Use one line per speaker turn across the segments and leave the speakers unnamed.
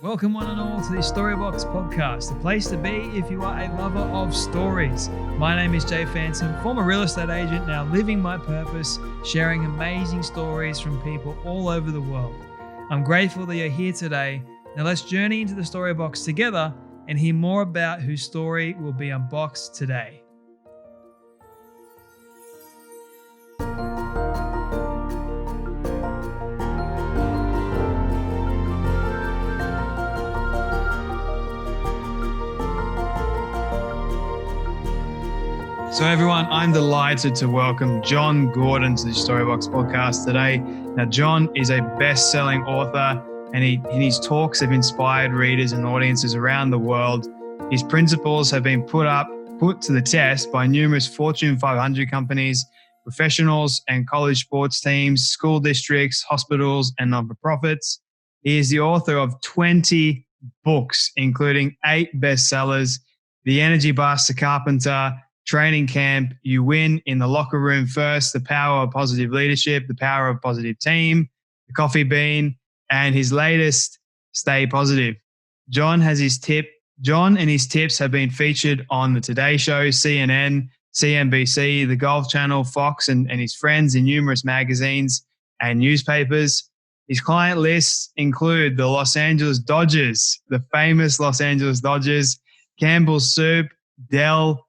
Welcome one and all to the Storybox podcast, the place to be if you are a lover of stories. My name is Jay Phantom, former real estate agent, now living my purpose, sharing amazing stories from people all over the world. I'm grateful that you're here today. Now let's journey into the Storybox together and hear more about whose story will be unboxed today. So everyone, I'm delighted to welcome Jon Gordon to the Storybox podcast today. Now, Jon is a best-selling author and his talks have inspired readers and audiences around the world. His principles have been put to the test by numerous Fortune 500 companies, professionals and college sports teams, school districts, hospitals, and non-for-profits. He is the author of 20 books, including 8 bestsellers, The Energy Buster Carpenter, Training Camp, You Win in the Locker Room First, The Power of Positive Leadership, The Power of Positive Team, The Coffee Bean, and his latest, Stay Positive. Jon and his tips have been featured on The Today Show, CNN, CNBC, the Golf Channel, Fox, and his friends in numerous magazines and newspapers. His client lists include the Los Angeles Dodgers, the famous Los Angeles Dodgers, Campbell's Soup, Dell,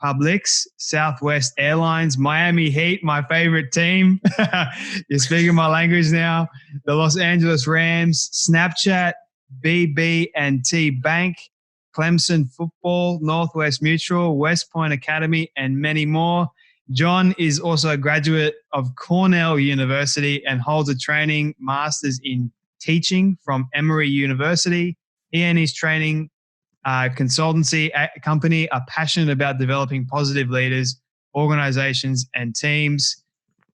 Publix, Southwest Airlines, Miami Heat, my favorite team. You're speaking my language now. The Los Angeles Rams, Snapchat, BB&T Bank, Clemson Football, Northwest Mutual, West Point Academy, and many more. Jon is also a graduate of Cornell University and holds a training master's in teaching from Emory University. He and his training consultancy company are passionate about developing positive leaders, organizations, and teams.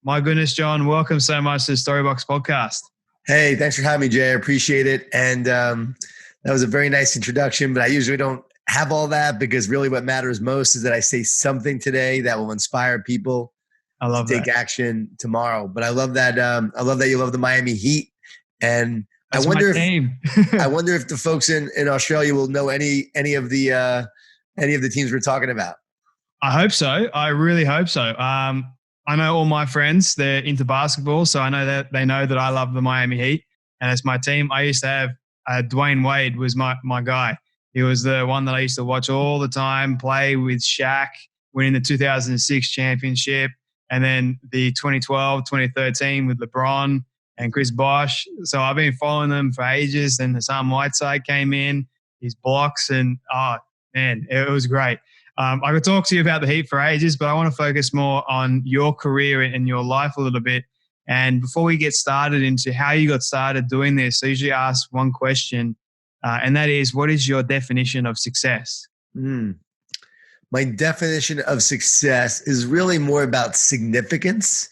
My goodness, Jon, welcome so much to the Storybox podcast.
Hey, thanks for having me, Jay. I appreciate it. And that was a very nice introduction, but I usually don't have all that because really what matters most is that I say something today that will inspire people to take action tomorrow. But I love that. I love that you love the Miami Heat. And
That's
I wonder
if
the folks in Australia will know any of the teams we're talking about.
I hope so. I really hope so. I know all my friends, they're into basketball, so I know that they know that I love the Miami Heat, and it's my team. I used to have Dwayne Wade was my guy. He was the one that I used to watch all the time, play with Shaq, winning the 2006 championship, and then the 2012, 2013 with LeBron and Chris Bosh. So I've been following them for ages. Then Hassan Whiteside came in, his blocks, and it was great. I could talk to you about the Heat for ages, but I want to focus more on your career and your life a little bit. And before we get started into how you got started doing this, I usually ask one question, and that is, what is your definition of success?
My definition of success is really more about significance.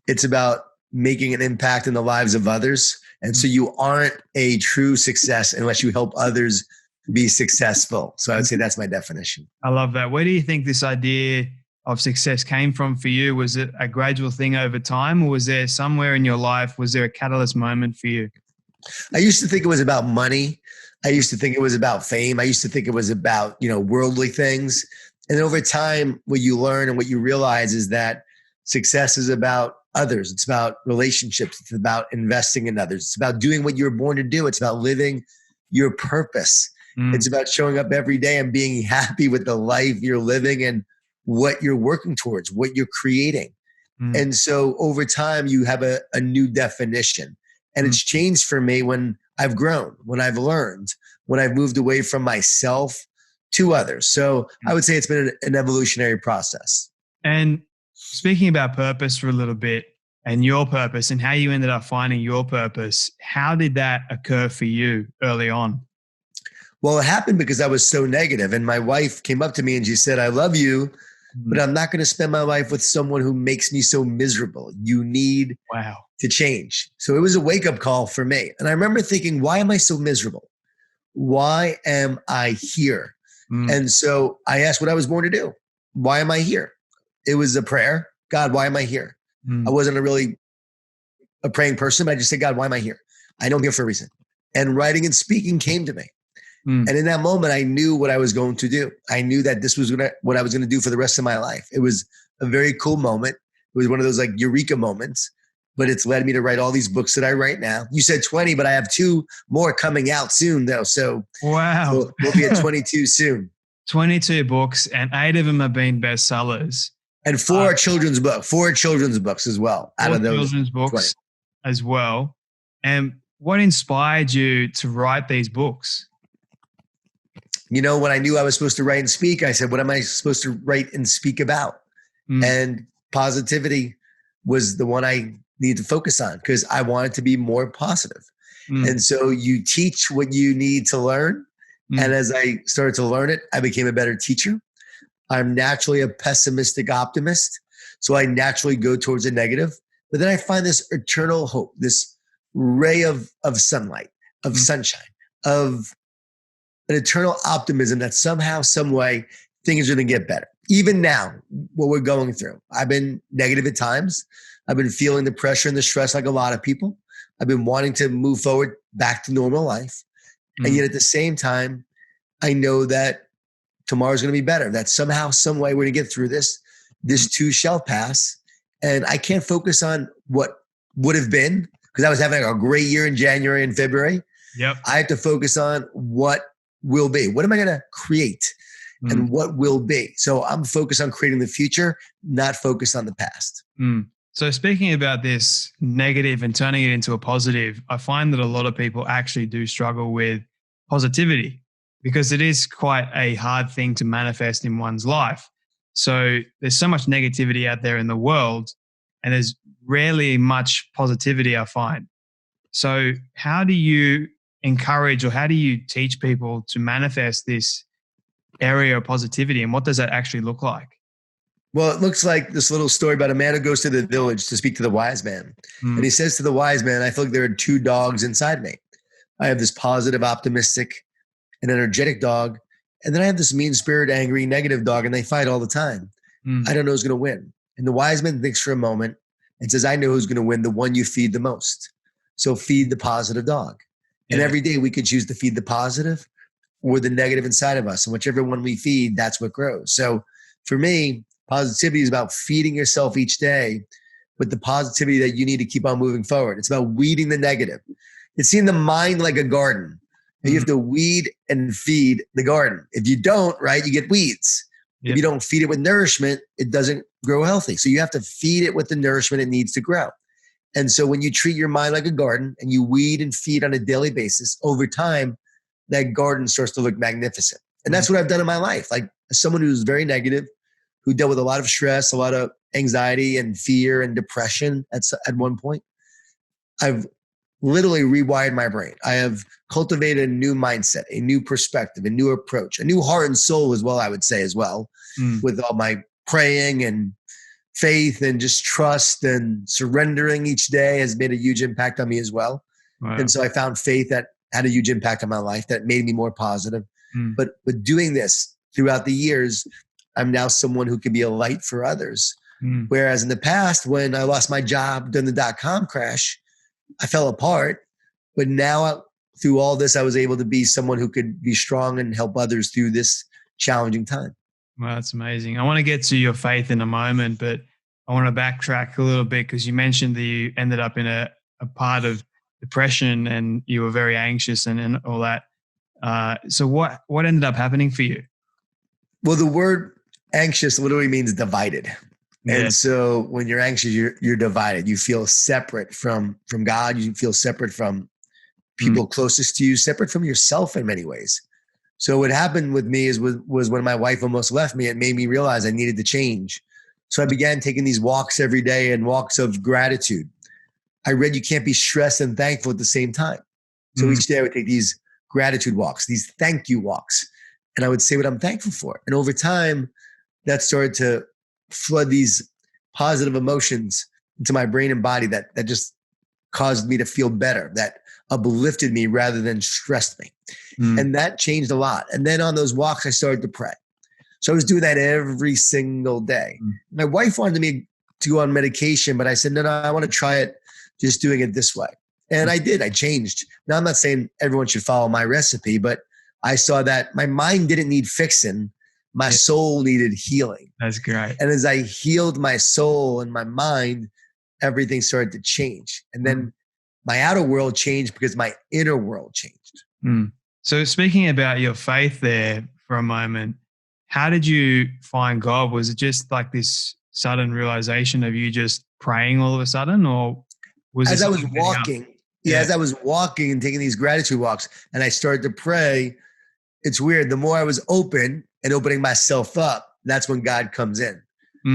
It's about making an impact in the lives of others. And so you aren't a true success unless you help others be successful. So I would say that's my definition.
I love that. Where do you think this idea of success came from for you? Was it a gradual thing over time, or was there somewhere in your life, was there a catalyst moment for you?
I used to think it was about money. I used to think it was about fame. I used to think it was about, worldly things. And then over time, what you learn and what you realize is that success is about others. It's about relationships. It's about investing in others. It's about doing what you were born to do. It's about living your purpose. It's about showing up every day and being happy with the life you're living and what you're working towards, what you're creating. And so over time, you have a new definition. And it's changed for me when I've grown, when I've learned, when I've moved away from myself to others. So I would say it's been an evolutionary process.
And speaking about purpose for a little bit and your purpose and how you ended up finding your purpose, how did that occur for you early on?
Well, it happened because I was so negative. And my wife came up to me and she said, I love you, but I'm not going to spend my life with someone who makes me so miserable. You need to change. So it was a wake-up call for me. And I remember thinking, why am I so miserable? Why am I here? And so I asked what I was born to do. Why am I here? It was a prayer. God, why am I here? I wasn't a praying person, but I just said, God, why am I here? I know I'm here for a reason. and writing and speaking came to me.
Mm.
And in that moment, I knew what I was going to do. I knew that this was what I was going to do for the rest of my life. It was a very cool moment. It was one of those like eureka moments, but it's led me to write all these books that I write now. You said 20, but I have 2 more coming out soon though. So
wow,
we'll be at 22 soon.
22 books and 8 of them have been bestsellers.
And 4 children's books as well. Out of those
children's books
20.
as well. And what inspired you to write these books?
You know, when I knew I was supposed to write and speak, I said, what am I supposed to write and speak about? And positivity was the one I needed to focus on because I wanted to be more positive. And so you teach what you need to learn. And as I started to learn it, I became a better teacher. I'm naturally a pessimistic optimist. So I naturally go towards the negative. But then I find this eternal hope, this ray of sunlight, of sunshine, of an eternal optimism that somehow, some way, things are going to get better. Even now, what we're going through, I've been negative at times. I've been feeling the pressure and the stress like a lot of people. I've been wanting to move forward back to normal life. And yet at the same time, I know that tomorrow's going to be better, that somehow, some way we're going to get through this. This too shall pass. And I can't focus on what would have been because I was having a great year in January and February.
Yep.
I have to focus on what will be. What am I going to create and what will be? So I'm focused on creating the future, not focused on the past.
So speaking about this negative and turning it into a positive, I find that a lot of people actually do struggle with positivity because it is quite a hard thing to manifest in one's life. So there's so much negativity out there in the world and there's rarely much positivity, I find. So how do you encourage or how do you teach people to manifest this area of positivity and what does that actually look like?
Well, it looks like this little story about a man who goes to the village to speak to the wise man. And he says to the wise man, I feel like there are 2 dogs inside me. I have this positive, optimistic, and energetic dog. And then I have this mean-spirited, angry, negative dog, and they fight all the time. I don't know who's going to win. And the wise man thinks for a moment and says, I know who's going to win, the one you feed the most. So feed the positive dog. And every day we could choose to feed the positive or the negative inside of us. And whichever one we feed, that's what grows. So for me, positivity is about feeding yourself each day with the positivity that you need to keep on moving forward. It's about weeding the negative. It's seeing the mind like a garden. You have to weed and feed the garden. If you don't, right, you get weeds. If you don't feed it with nourishment, it doesn't grow healthy. So you have to feed it with the nourishment it needs to grow. And so when you treat your mind like a garden and you weed and feed on a daily basis, over time, that garden starts to look magnificent. And that's what I've done in my life. Like as someone who's very negative, who dealt with a lot of stress, a lot of anxiety and fear and depression at one point, I've literally rewired my brain. I have cultivated a new mindset, a new perspective, a new approach, a new heart and soul as well, I would say as well, with all my praying and faith and just trust and surrendering each day has made a huge impact on me as well.
Wow.
And so I found faith that had a huge impact on my life that made me more positive. But doing this throughout the years, I'm now someone who can be a light for others. Whereas in the past, when I lost my job during the .com crash, I fell apart. But now through all this, I was able to be someone who could be strong and help others through this challenging time.
Well, that's amazing. I want to get to your faith in a moment, but I want to backtrack a little bit because you mentioned that you ended up in a part of depression and you were very anxious and all that. So what ended up happening for you?
Well, the word anxious literally means divided. And so when you're anxious, you're divided. You feel separate from God. You feel separate from people closest to you, separate from yourself in many ways. So what happened with me was when my wife almost left me, it made me realize I needed to change. So I began taking these walks every day and walks of gratitude. I read you can't be stressed and thankful at the same time. So each day I would take these gratitude walks, these thank you walks, and I would say what I'm thankful for. And over time, that started to flood these positive emotions into my brain and body that just caused me to feel better, that uplifted me rather than stressed me. And that changed a lot. And then on those walks, I started to pray. So I was doing that every single day. My wife wanted me to go on medication, but I said, no, I want to try it just doing it this way. And I did. I changed. Now, I'm not saying everyone should follow my recipe, but I saw that my mind didn't need fixing. My soul needed healing.
That's great.
And as I healed my soul and my mind, everything started to change. And then my outer world changed because my inner world changed.
So speaking about your faith there for a moment, how did you find God? Was it just like this sudden realization of you just praying all of a sudden, or was it
as I was walking? As I was walking and taking these gratitude walks and I started to pray, it's weird. The more I was open and opening myself up, that's when God comes in.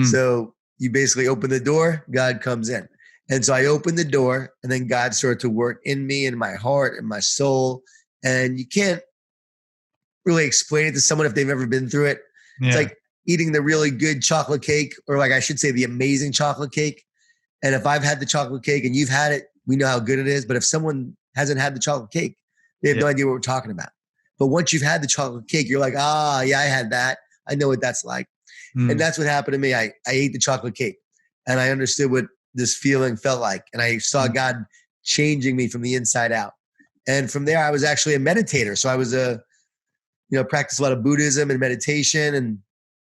So you basically open the door, God comes in. And so I opened the door and then God started to work in me and my heart and my soul. And you can't really explain it to someone if they've never been through it. It's like eating the really good chocolate cake, or like I should say the amazing chocolate cake. And if I've had the chocolate cake and you've had it, we know how good it is. But if someone hasn't had the chocolate cake, they have no idea what we're talking about. But once you've had the chocolate cake, you're like, I had that. I know what that's like. And that's what happened to me. I ate the chocolate cake and I understood what this feeling felt like. And I saw God changing me from the inside out. And from there, I was actually a meditator. So I was practiced a lot of Buddhism and meditation. And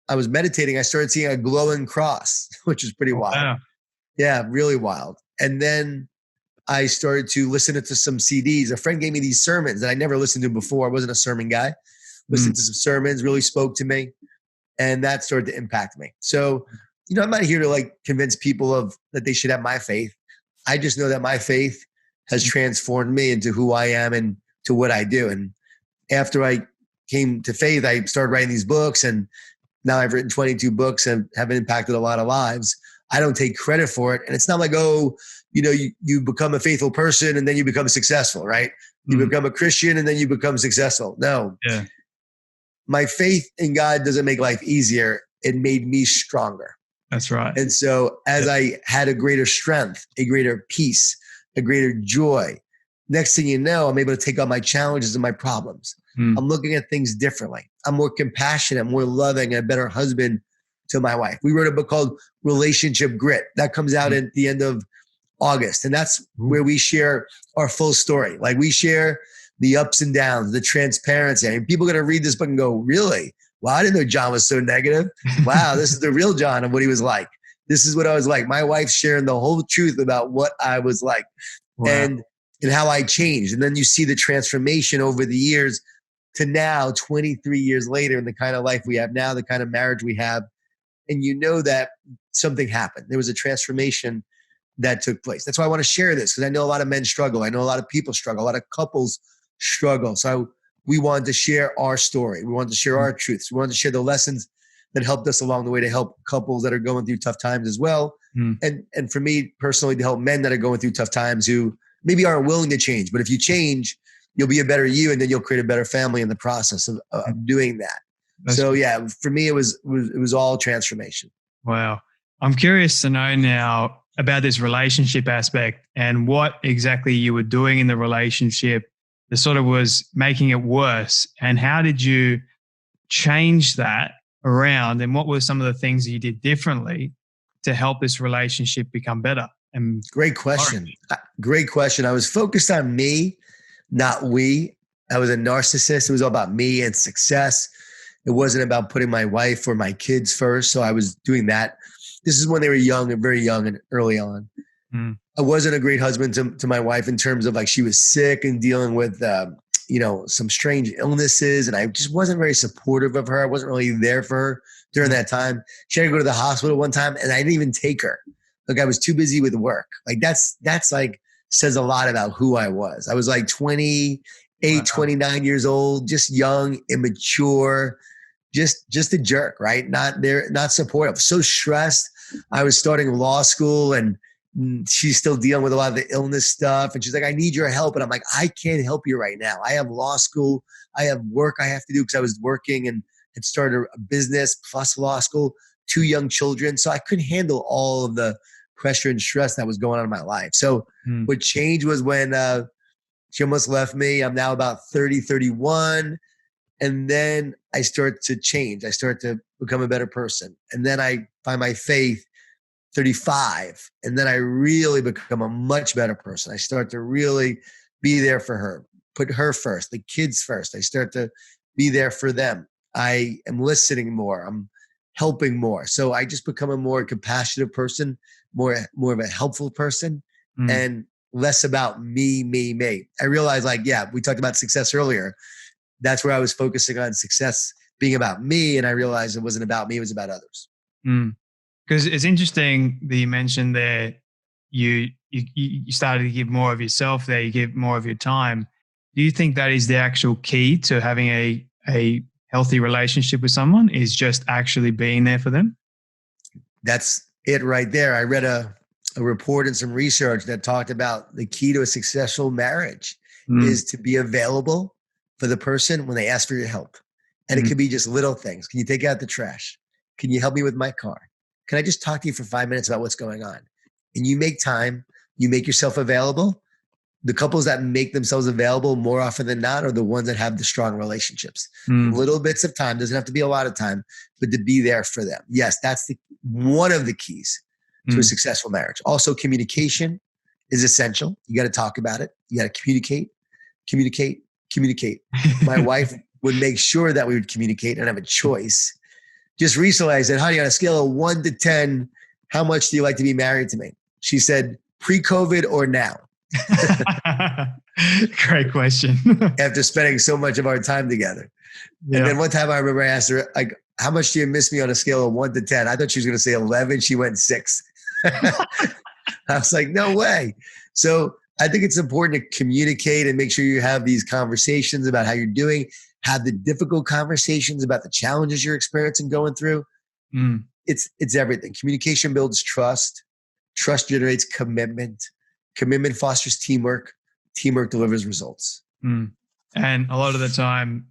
I was meditating. I started seeing a glowing cross, which is pretty wild.
Wow.
Yeah, really wild. And then I started to listen to some CDs. A friend gave me these sermons that I never listened to before. I wasn't a sermon guy. Listened to some sermons, really spoke to me. And that started to impact me. So, I'm not here to like convince people that they should have my faith. I just know that my faith has transformed me into who I am and to what I do. And after I came to faith, I started writing these books, and now I've written 22 books and have impacted a lot of lives. I don't take credit for it. And it's not like, you become a faithful person and then you become successful, right? You become a Christian and then you become successful. No.
Yeah.
My faith in God doesn't make life easier. It made me stronger.
That's right.
And so as I had a greater strength, a greater peace, a greater joy, next thing you know, I'm able to take on my challenges and my problems. I'm looking at things differently. I'm more compassionate, more loving, and a better husband to my wife. We wrote a book called Relationship Grit. That comes out at the end of August. And that's where we share our full story. Like we share the ups and downs, the transparency. I mean, people are going to read this book and go, really? Wow, I didn't know Jon was so negative. Wow, this is the real Jon of what he was like. This is what I was like. My wife's sharing the whole truth about what I was like and how I changed. And then you see the transformation over the years to now, 23 years later, and the kind of life we have now, the kind of marriage we have. And you know that something happened. There was a transformation that took place. That's why I want to share this, because I know a lot of men struggle. I know a lot of people struggle. A lot of couples struggle. So we wanted to share our story. We wanted to share our truths. We wanted to share the lessons that helped us along the way to help couples that are going through tough times as well. And for me personally, to help men that are going through tough times who maybe aren't willing to change. But if you change, you'll be a better you, and then you'll create a better family in the process of doing that. So yeah, for me, it was all transformation.
Wow. I'm curious to know now about this relationship aspect and what exactly you were doing in the relationship that sort of was making it worse. And how did you change that around? And what were some of the things that you did differently to help this relationship become better? And
Great question. Great question. I was focused on me, not we. I was a narcissist. It was all about me and success. It wasn't about putting my wife or my kids first. So I was doing that. This is when they were young and very young and early on. I wasn't a great husband to my wife in terms of like she was sick and dealing with, some strange illnesses. And I just wasn't very supportive of her. I wasn't really there for her during that time. She had to go to the hospital one time and I didn't even take her. Like I was too busy with work. Like that's like says a lot about who I was. I was like 28, 29 years old, just young, immature, just a jerk, right? Not supportive, so stressed. I was starting law school and she's still dealing with a lot of the illness stuff. And she's like, I need your help. And I'm like, I can't help you right now. I have law school. I have work I have to do because I was working and had started a business plus law school, 2 young children. So I couldn't handle all of the pressure and stress that was going on in my life. So what changed was when she almost left me. I'm now about 30, 31. And then I start to change. I start to become a better person. And then I find my faith 35. And then I really become a much better person. I start to really be there for her, put her first, the kids first. I start to be there for them. I am listening more. I'm helping more. So I just become a more compassionate person, more of a helpful person, and less about me. I realized, like, yeah, we talked about success earlier. That's where I was focusing on success being about me. And I realized it wasn't about me, it was about others.
Because it's interesting that you mentioned there, you started to give more of yourself there, you give more of your time. Do you think that is the actual key to having a healthy relationship with someone, is just actually being there for them?
That's it right there. I read a report and some research that talked about the key to a successful marriage is to be available for the person when they ask for your help. And it could be just little things. Can you take out the trash? Can you help me with my car? Can I just talk to you for 5 minutes about what's going on? And you make time, you make yourself available. The couples that make themselves available more often than not are the ones that have the strong relationships. Little bits of time, doesn't have to be a lot of time, but to be there for them. Yes, that's one of the keys to a successful marriage. Also, communication is essential. You got to talk about it. You got to communicate. My wife would make sure that we would communicate and have a choice. Just recently, I said, honey, on a scale of 1 to 10, how much do you like to be married to me? She said, pre-COVID or now?
Great question.
After spending so much of our time together. Yeah. And then one time I remember I asked her, like, how much do you miss me on a scale of 1 to 10? I thought she was going to say 11. She went 6. I was like, no way. So I think it's important to communicate and make sure you have these conversations about how you're doing, have the difficult conversations about the challenges you're experiencing going through. It's everything. Communication builds trust. Trust generates commitment. Commitment fosters teamwork. Teamwork delivers results.
And a lot of the time,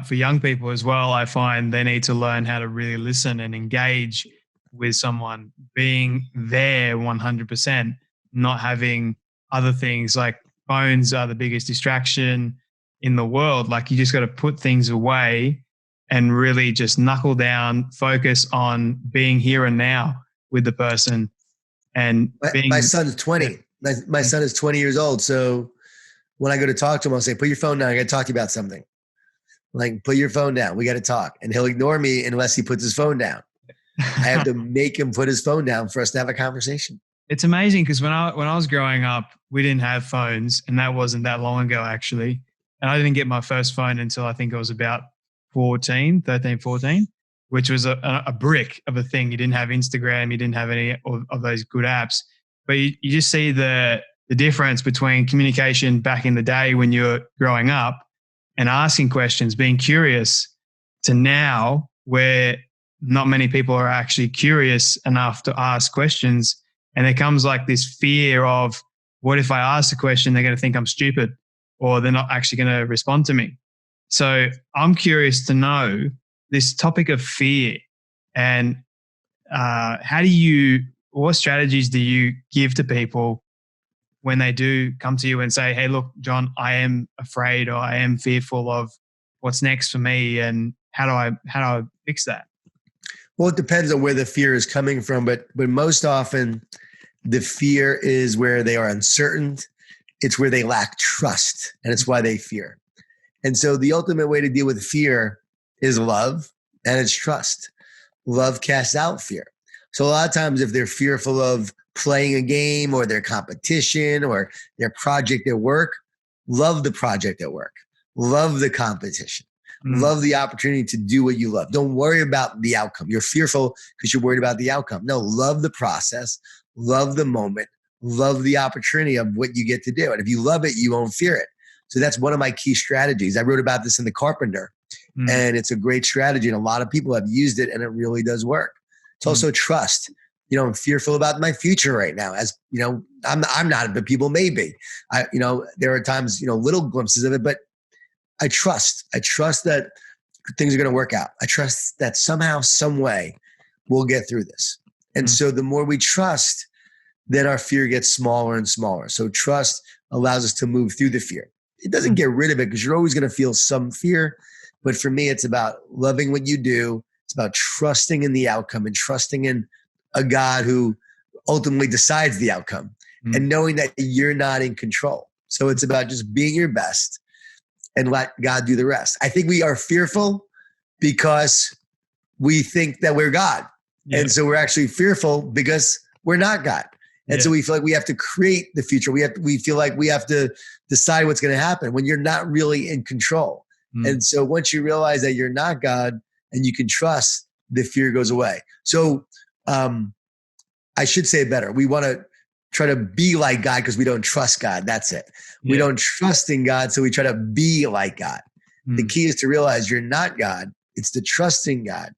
for young people as well, I find they need to learn how to really listen and engage with someone, being there 100%, not having other things. Like phones are the biggest distraction in the world. Like you just got to put things away and really just knuckle down, focus on being here and now with the person. And
my son's 20. My son is 20 years old. So when I go to talk to him, I'll say, put your phone down. I got to talk to you about something. Like, put your phone down. We got to talk. And he'll ignore me unless he puts his phone down. I have to make him put his phone down for us to have a conversation.
It's amazing because when I was growing up, we didn't have phones, and that wasn't that long ago, actually. And I didn't get my first phone until I think I was about 13, 14, which was a brick of a thing. You didn't have Instagram. You didn't have any of those good apps. But you just see the difference between communication back in the day when you were growing up and asking questions, being curious, to now where not many people are actually curious enough to ask questions. And there comes like this fear of, what if I ask a question, they're going to think I'm stupid or they're not actually going to respond to me. So I'm curious to know this topic of fear, and what strategies do you give to people when they do come to you and say, hey, look, Jon, I am afraid, or I am fearful of what's next for me, and how do I fix that?
Well, it depends on where the fear is coming from, but most often the fear is where they are uncertain. It's where they lack trust, and it's why they fear. And so the ultimate way to deal with fear is love, and it's trust. Love casts out fear. So a lot of times if they're fearful of playing a game or their competition or their project at work, love the project at work. Love the competition. Love the opportunity to do what you love. Don't worry about the outcome. You're fearful because you're worried about the outcome. No, love the process. Love the moment. Love the opportunity of what you get to do. And if you love it, you won't fear it. So that's one of my key strategies. I wrote about this in The Carpenter, and it's a great strategy. And a lot of people have used it, and it really does work. It's also trust. I'm fearful about my future right now. As you know, I'm not, but people may be. There are times, little glimpses of it, but I trust that things are going to work out. I trust that somehow, some way we'll get through this. And so the more we trust, then our fear gets smaller and smaller. So trust allows us to move through the fear. It doesn't get rid of it because you're always going to feel some fear. But for me, it's about loving what you do. It's about trusting in the outcome and trusting in a God who ultimately decides the outcome, and knowing that you're not in control. So it's about just being your best and let God do the rest. I think we are fearful because we think that we're God. Yeah. And so we're actually fearful because we're not God. And so we feel like we have to create the future. We feel like we have to decide what's going to happen when you're not really in control. And so once you realize that you're not God and you can trust, the fear goes away. So I should say it better. We want to try to be like God because we don't trust God. That's it. Yeah. We don't trust in God, so we try to be like God. The key is to realize you're not God. It's to trust in God,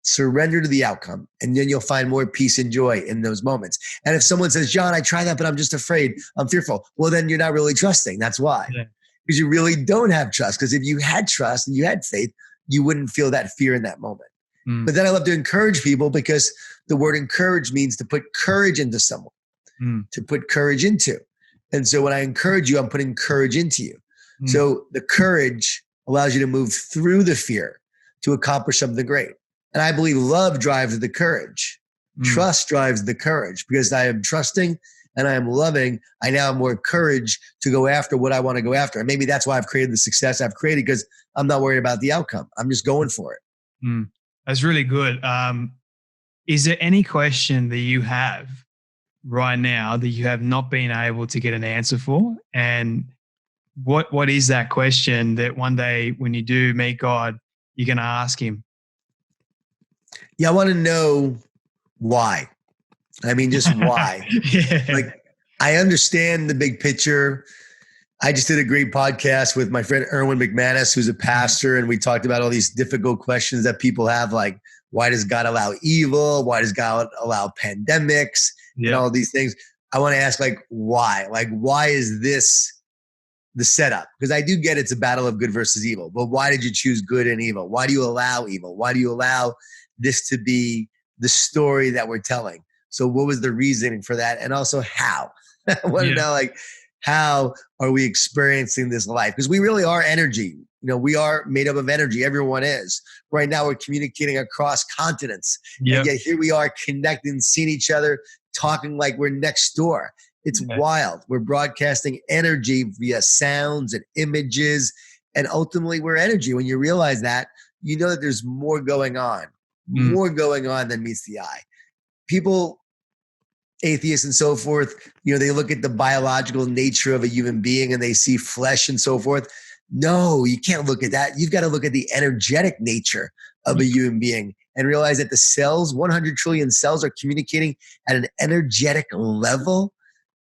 surrender to the outcome, and then you'll find more peace and joy in those moments. And if someone says, Jon, I tried that, but I'm just afraid, I'm fearful. Well, then you're not really trusting. That's why. Yeah. Because you really don't have trust. Because if you had trust and you had faith, you wouldn't feel that fear in that moment. But then I love to encourage people because the word encourage means to put courage into someone, to put courage into. And so when I encourage you, I'm putting courage into you. So the courage allows you to move through the fear to accomplish something great. And I believe love drives the courage. Trust drives the courage because I am trusting and I am loving. I now have more courage to go after what I want to go after. And maybe that's why I've created the success I've created, because I'm not worried about the outcome. I'm just going for it.
That's really good. Is there any question that you have right now that you have not been able to get an answer for? And what is that question that one day when you do meet God, you're going to ask him?
Yeah, I want to know why. I mean, just why. Like, I understand the big picture. I just did a great podcast with my friend Erwin McManus, who's a pastor, and we talked about all these difficult questions that people have, like, why does God allow evil? Why does God allow pandemics? And all these things. I want to ask, like, why? Like, why is this the setup? Because I do get it's a battle of good versus evil, but why did you choose good and evil? Why do you allow evil? Why do you allow this to be the story that we're telling? So what was the reasoning for that? And also how? I want to know, like, how are we experiencing this life? Because we really are energy. You know, we are made up of energy. Everyone is. Right now we're communicating across continents. And yet here we are connecting, seeing each other, talking like we're next door. It's wild. We're broadcasting energy via sounds and images. And ultimately we're energy. When you realize that, you know that there's more going on than meets the eye. People, atheists and so forth, you know, they look at the biological nature of a human being and they see flesh and so forth. No, you can't look at that. You've got to look at the energetic nature of a human being and realize that the cells, 100 trillion cells, are communicating at an energetic level,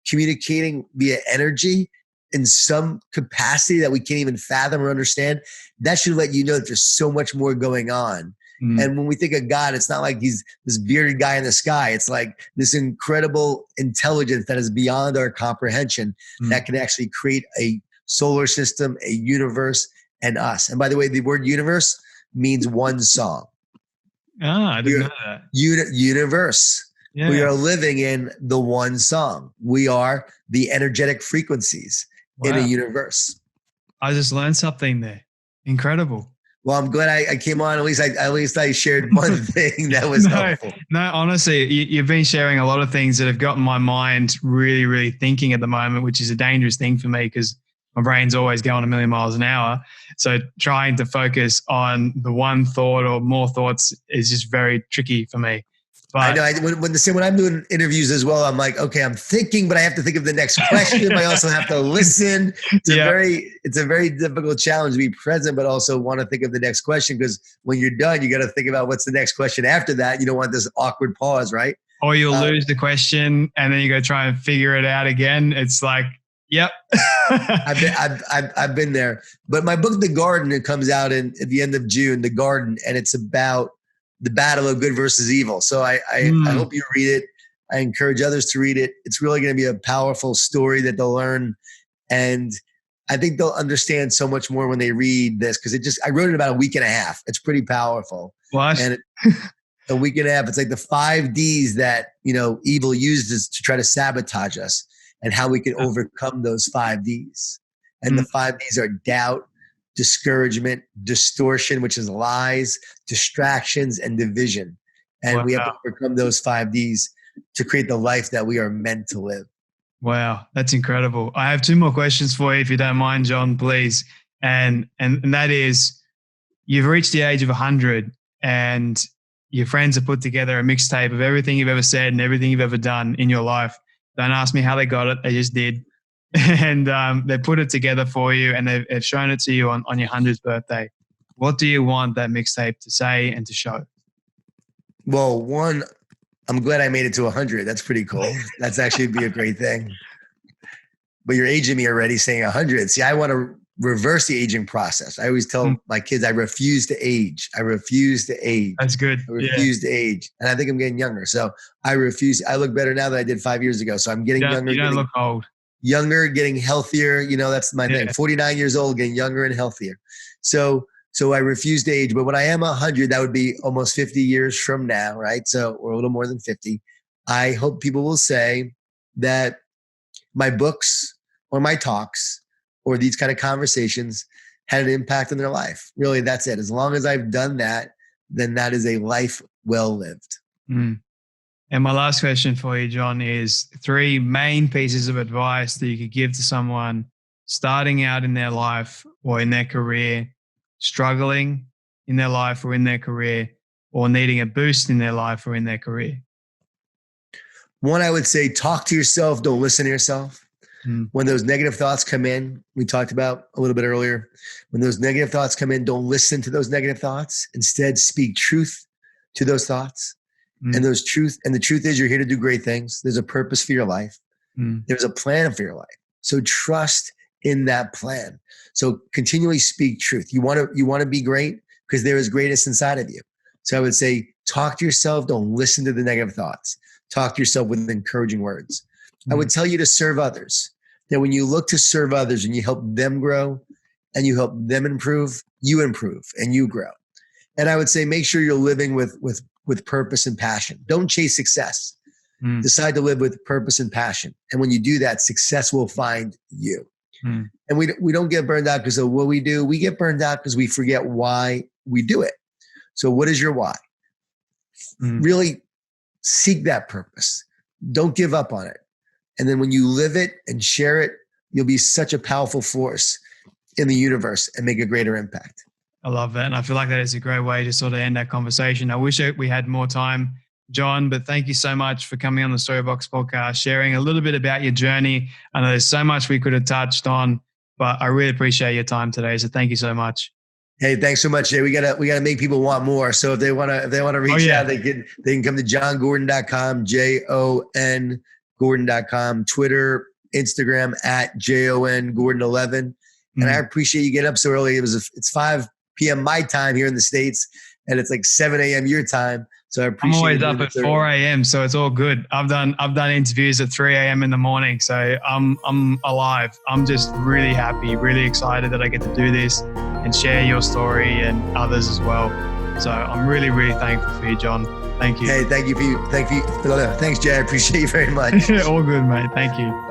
communicating via energy in some capacity that we can't even fathom or understand. That should let you know that there's so much more going on. And when we think of God, it's not like he's this bearded guy in the sky. It's like this incredible intelligence that is beyond our comprehension that can actually create a solar system, a universe, and us. And by the way, the word universe means one song.
I didn't know that.
Universe. Yeah. We are living in the one song. We are the energetic frequencies in a universe.
I just learned something there. Incredible.
Well, I'm glad I came on. At least I shared one thing that was helpful.
No, honestly, you've been sharing a lot of things that have gotten my mind really, really thinking at the moment, which is a dangerous thing for me because my brain's always going a million miles an hour. So trying to focus on the one thought or more thoughts is just very tricky for me. But
I know. When I'm doing interviews as well, I'm like, okay, I'm thinking, but I have to think of the next question. I also have to listen. It's a very difficult challenge to be present, but also want to think of the next question, because when you're done, you got to think about what's the next question after that. You don't want this awkward pause, right?
Or you'll lose the question and then you go try and figure it out again. It's like, yep.
I've been there. But my book, The Garden, it comes out at the end of June, The Garden, and it's about the battle of good versus evil. So I hope you read it. I encourage others to read it. It's really going to be a powerful story that they'll learn. And I think they'll understand so much more when they read this, because I wrote it about a week and a half. It's pretty powerful.
What?
And a week and a half, it's like the 5 Ds that, you know, evil uses to try to sabotage us and how we can overcome those 5 Ds. And the 5 Ds are doubt, discouragement, distortion, which is lies, distractions, and division. And we have to overcome those 5 Ds. to create the life that we are meant to live.
Wow, that's incredible. I have two more questions for you, if you don't mind, Jon, please. And that is, you've reached the age of 100 and your friends have put together a mixtape of everything you've ever said and everything you've ever done in your life. Don't ask me how they got it. They just did. And they put it together for you and they've shown it to you on your 100th birthday. What do you want that mixtape to say and to show?
Well, one, I'm glad I made it to 100. That's pretty cool. That's actually be a great thing. But you're aging me already saying 100. See, I want to reverse the aging process. I always tell my kids, I refuse to age. I refuse to age.
That's good.
I refuse to age. And I think I'm getting younger. So I refuse. I look better now than I did 5 years ago. So I'm getting younger.
You don't look old.
Younger, getting healthier. You know, that's my thing. 49 years old, getting younger and healthier. So I refuse to age. But when I am 100, that would be almost 50 years from now, right? So, or a little more than 50. I hope people will say that my books or my talks or these kind of conversations had an impact on their life. Really, that's it. As long as I've done that, then that is a life well lived.
Mm. And my last question for you, Jon, is 3 main pieces of advice that you could give to someone starting out in their life or in their career, struggling in their life or in their career, or needing a boost in their life or in their career.
One, I would say, talk to yourself. Don't listen to yourself. When those negative thoughts come in, we talked about a little bit earlier, when those negative thoughts come in, don't listen to those negative thoughts. Instead, speak truth to those thoughts. And the truth is you're here to do great things. There's a purpose for your life. There's a plan for your life. So trust in that plan. So continually speak truth. You want to be great because there is greatness inside of you. So I would say, talk to yourself. Don't listen to the negative thoughts. Talk to yourself with encouraging words. I would tell you to serve others. That when you look to serve others and you help them grow and you help them improve and you grow. And I would say, make sure you're living with purpose and passion. Don't chase success. Decide to live with purpose and passion. And when you do that, success will find you. And we don't get burned out because of what we do. We get burned out because we forget why we do it. So what is your why? Really seek that purpose. Don't give up on it. And then when you live it and share it, you'll be such a powerful force in the universe and make a greater impact.
I love that. And I feel like that is a great way to sort of end that conversation. I wish we had more time, Jon, but thank you so much for coming on the Storybox podcast, sharing a little bit about your journey. I know there's so much we could have touched on, but I really appreciate your time today. So thank you so much.
Hey, thanks so much, Jay. We gotta make people want more. So if they wanna reach out, they can come to jongordon.com, JON Gordon.com, Twitter, Instagram at JONGordon11. And I appreciate you getting up so early. It's 5 p.m. my time here in the States, and it's like 7 a.m. your time. So I appreciate.
I'm always up at 4 a.m. So it's all good. I've done interviews at 3 a.m. in the morning. So I'm alive. I'm just really happy, really excited that I get to do this and share your story and others as well. So I'm really, really thankful for you, Jon. Thank you.
Hey, thank you. Thanks, Jay. I appreciate you very much.
All good, mate. Thank you.